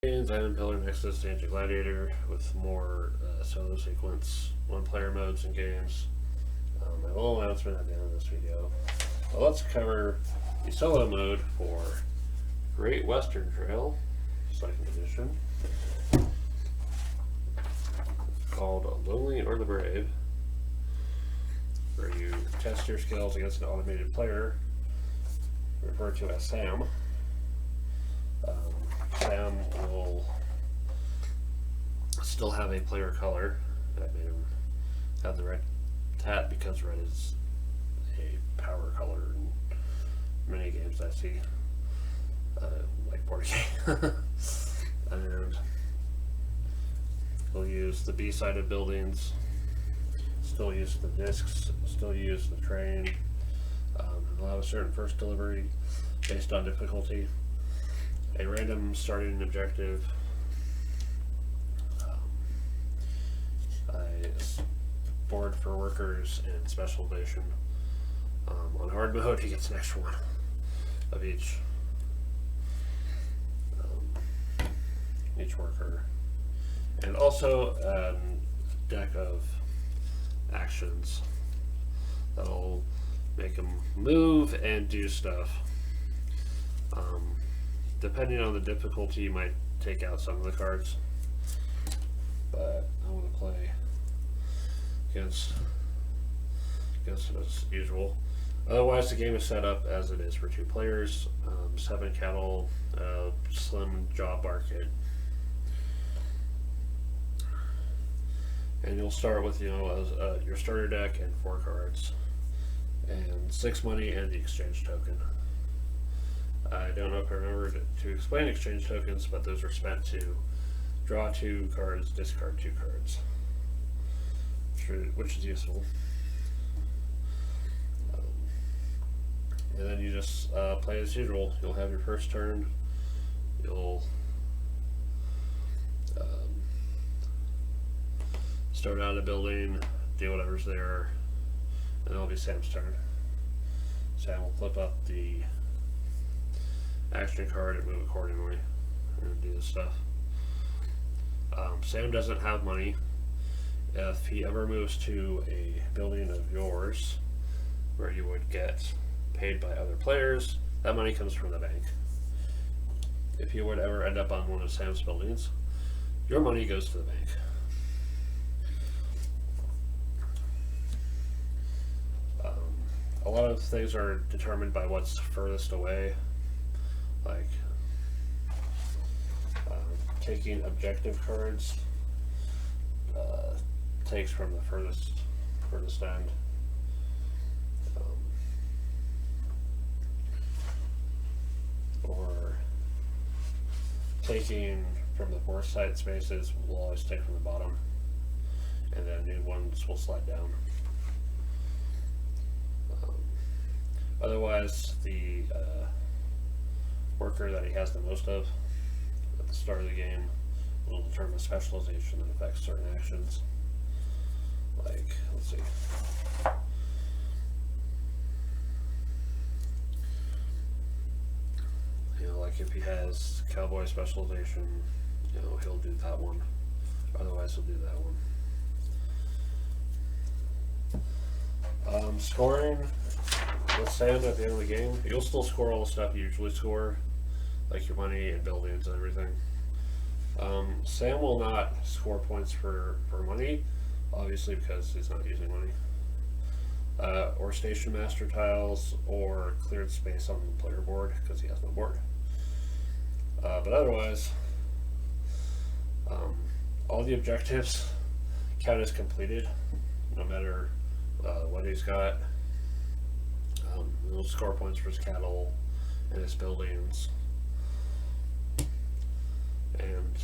Island Pillar Nexus Danger Gladiator with more solo sequence one-player modes and games. A little announcement at the end of this video. Well, let's cover the solo mode for Great Western Trail, 2nd edition, called Lonely or the Brave, where you test your skills against an automated player, referred to as Sam. Sam will still have a player color. That made him have the red hat because red is a power color in many games I see, like board game. And he'll use the B-sided buildings, still use the discs, still use the train. He'll have a certain first delivery based on difficulty, a random starting objective, a board for workers, and specialization. On hard mode, he gets an extra one of each worker, and also a deck of actions that'll make him move and do stuff. Depending on the difficulty, you might take out some of the cards, but I want to play against as usual. Otherwise, the game is set up as it is for 2 players, 7 cattle, slim job market, and you'll start with your starter deck and 4 cards, and 6 money and the exchange token. I don't know if I remember to explain exchange tokens, but those are spent to draw 2 cards, discard 2 cards, which is useful. And then you just play as usual. You'll have your first turn. You'll start out a building, do whatever's there, and it'll be Sam's turn. Sam will flip up the action card and move accordingly and do this stuff. Sam doesn't have money. If he ever moves to a building of yours where you would get paid by other players, that money comes from the bank. If you would ever end up on one of Sam's buildings, your money goes to the bank. A lot of things are determined by what's furthest away, like taking objective cards takes from the furthest end. Or taking from the foresight spaces will always take from the bottom, and then new ones will slide down. Otherwise, the worker that he has the most of at the start of the game will determine specialization that affects certain actions. Like, let's see. Like if he has cowboy specialization, he'll do that one. Otherwise, he'll do that one. Scoring with Sam at the end of the game, you'll still score all the stuff you usually score, like your money and buildings and everything. Sam will not score points for money, obviously, because he's not using money, or station master tiles, or cleared space on the player board because he has no board. But otherwise, all the objectives count as completed, no matter what he's got. He'll score points for his cattle and his buildings, and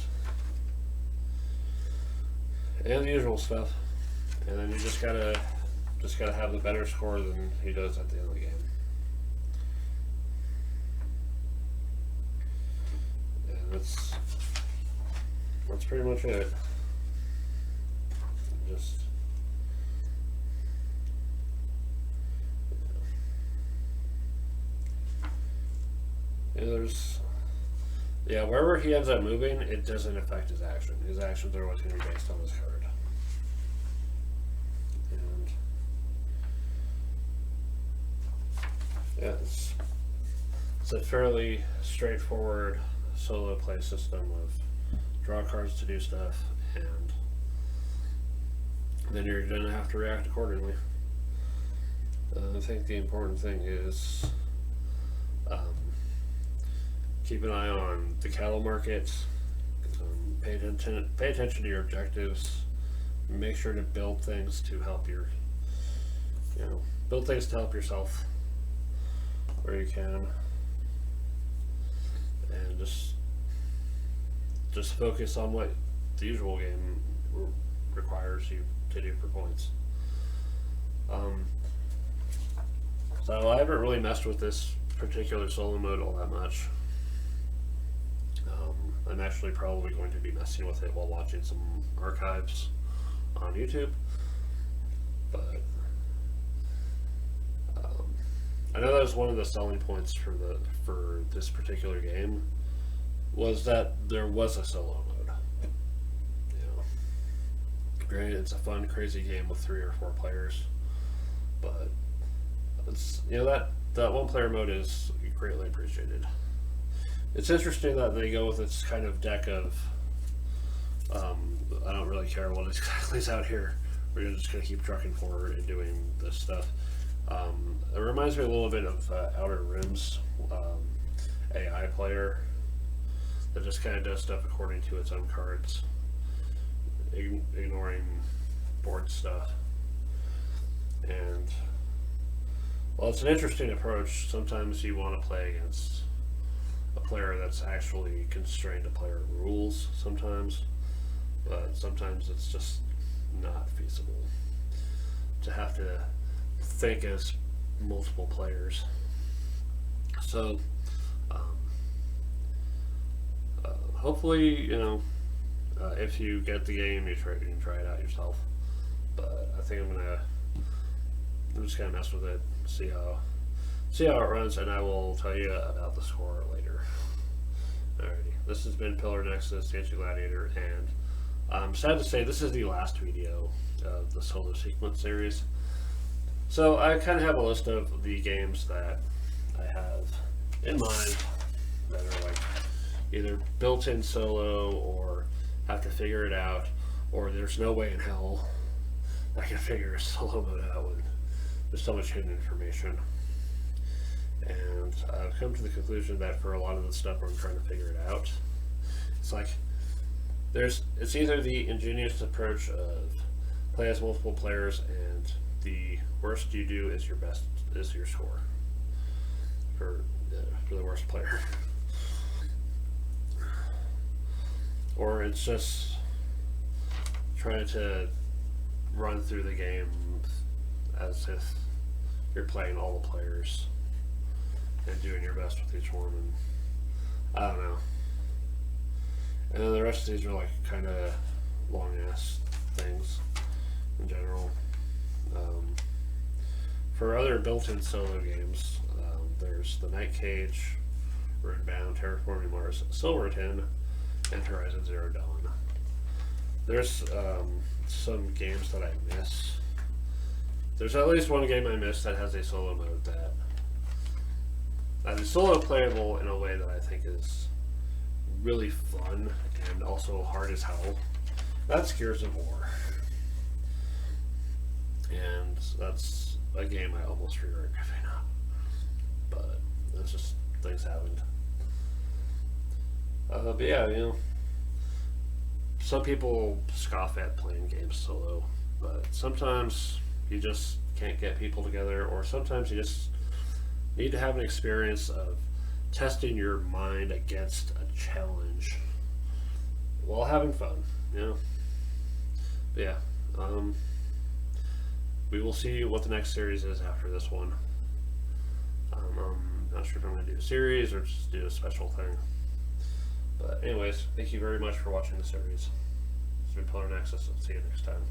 the usual stuff. And then you just gotta have the better score than he does at the end of the game. And that's pretty much it. Just there's Yeah, wherever he ends up moving, it doesn't affect his action. His actions are always going to be based on his card. And yeah, it's a fairly straightforward solo play system of draw cards to do stuff, and then you're going to have to react accordingly. I think the important thing is keep an eye on the cattle market. Pay attention to your objectives. Make sure to build things to help build things to help yourself where you can, and just focus on what the usual game requires you to do for points. So I haven't really messed with this particular solo mode all that much. I'm actually probably going to be messing with it while watching some archives on YouTube. But I know that was one of the selling points for this particular game, was that there was a solo mode. Granted, it's a fun, crazy game with 3 or 4 players, but it's that one player mode is greatly appreciated. It's interesting that they go with this kind of deck of I don't really care what exactly is out here. We're just going to keep trucking forward and doing this stuff. It reminds me a little bit of Outer Rim's AI player that just kind of does stuff according to its own cards, ignoring board stuff. And well, it's an interesting approach. Sometimes you want to play against a player that's actually constrained to player rules sometimes, but sometimes it's just not feasible to have to think as multiple players. So hopefully, if you get the game, you can try it out yourself. But I think I'm just gonna mess with it, see how it runs, and I will tell you about the score later. Alrighty, this has been Pillar Nexus, the Anti-Gladiator, and I'm sad to say this is the last video of the Solo Sequence series. So I kind of have a list of the games that I have in mind that are like either built-in solo, or have to figure it out, or there's no way in hell I can figure a solo mode out when there's so much hidden information. And I've come to the conclusion that for a lot of the stuff where I'm trying to figure it out, it's like it's either the ingenious approach of play as multiple players, and the worst you do is your score for the worst player, or it's just trying to run through the game as if you're playing all the players and doing your best with each one, and I don't know. And then the rest of these are like kind of long ass things in general. For other built-in solo games, there's the Night Cage, Ruinbound, Terraforming Mars, Silverton, and Horizon Zero Dawn. There's some games that I miss. There's at least one game I missed that has a solo mode that is solo playable in a way that I think is really fun and also hard as hell. That's Gears of War. And that's a game I almost regret giving up. But that's just, things happened. But yeah, some people scoff at playing games solo, but sometimes you just can't get people together, or sometimes you just need to have an experience of testing your mind against a challenge while having fun, But yeah, we will see what the next series is after this one. I'm not sure if I'm going to do a series or just do a special thing. But anyways, thank you very much for watching the series. This has been Pillar Nexus. I'll see you next time.